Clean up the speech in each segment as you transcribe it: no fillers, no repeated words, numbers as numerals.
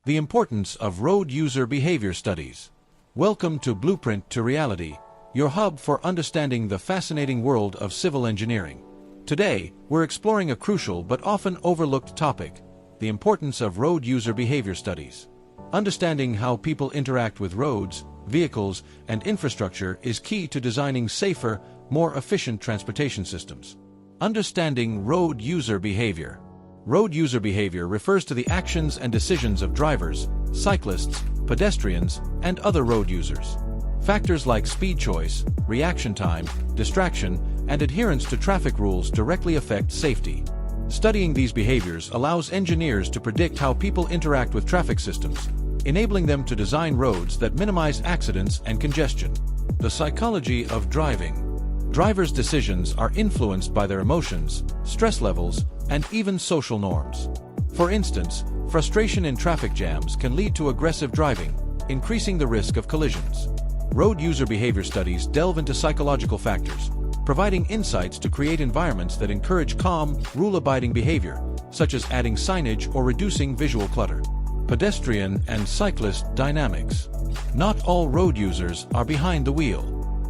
The importance of road user behavior studies. Welcome to Blueprint to Reality, your hub for understanding the fascinating world of civil engineering. Today, we're exploring a crucial but often overlooked topic, the importance of road user behavior studies. Understanding how people interact with roads, vehicles, and infrastructure is key to designing safer, more efficient transportation systems. Understanding road user behavior. Road user behavior refers to the actions and decisions of drivers, cyclists, pedestrians, and other road users. Factors like speed choice, reaction time, distraction, and adherence to traffic rules directly affect safety. Studying these behaviors allows engineers to predict how people interact with traffic systems, enabling them to design roads that minimize accidents and congestion. The psychology of driving. Drivers' decisions are influenced by their emotions, stress levels, and even social norms. For instance, frustration in traffic jams can lead to aggressive driving, increasing the risk of collisions. Road user behavior studies delve into psychological factors, providing insights to create environments that encourage calm, rule-abiding behavior, such as adding signage or reducing visual clutter. Pedestrian and cyclist dynamics. Not all road users are behind the wheel.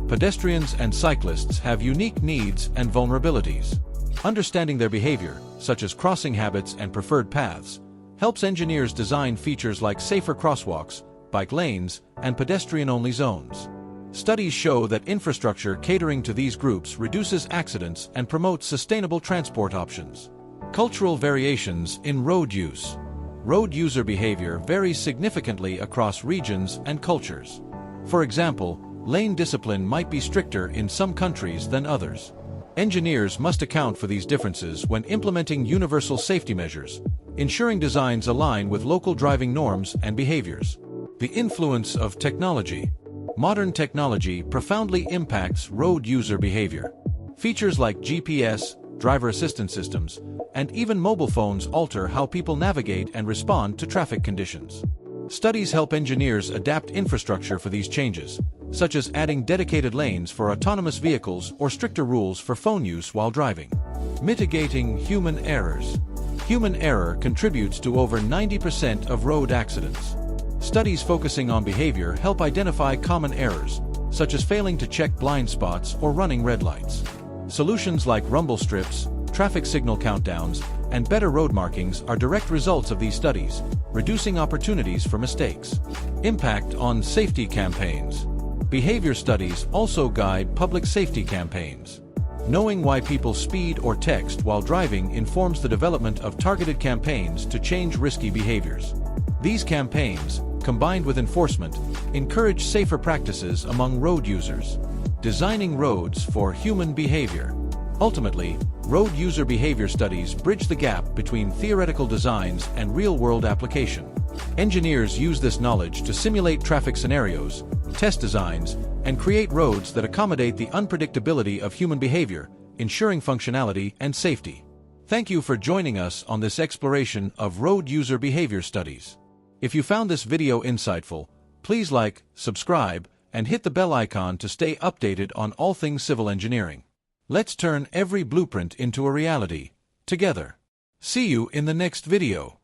Pedestrians and cyclists have unique needs and vulnerabilities. Understanding their behavior, such as crossing habits and preferred paths, helps engineers design features like safer crosswalks, bike lanes, and pedestrian-only zones. Studies show that infrastructure catering to these groups reduces accidents and promotes sustainable transport options. Cultural variations in road use. Road user behavior varies significantly across regions and cultures. For example, lane discipline might be stricter in some countries than others. Engineers must account for these differences when implementing universal safety measures, ensuring designs align with local driving norms and behaviors. The influence of technology. Modern technology profoundly impacts road user behavior. Features like GPS, driver assistance systems, and even mobile phones alter how people navigate and respond to traffic conditions. Studies help engineers adapt infrastructure for these changes, such as adding dedicated lanes for autonomous vehicles or stricter rules for phone use while driving. Mitigating human errors. Human error contributes to over 90% of road accidents. Studies focusing on behavior help identify common errors, such as failing to check blind spots or running red lights. Solutions like rumble strips, traffic signal countdowns, and better road markings are direct results of these studies, reducing opportunities for mistakes. Impact on safety campaigns. Behavior studies also guide public safety campaigns. Knowing why people speed or text while driving informs the development of targeted campaigns to change risky behaviors. These campaigns, combined with enforcement, encourage safer practices among road users. Designing roads for human behavior. Ultimately, road user behavior studies bridge the gap between theoretical designs and real-world application. Engineers use this knowledge to simulate traffic scenarios, test designs, and create roads that accommodate the unpredictability of human behavior, ensuring functionality and safety. Thank you for joining us on this exploration of road user behavior studies. If you found this video insightful, please like, subscribe, and hit the bell icon to stay updated on all things civil engineering. Let's turn every blueprint into a reality, together. See you in the next video.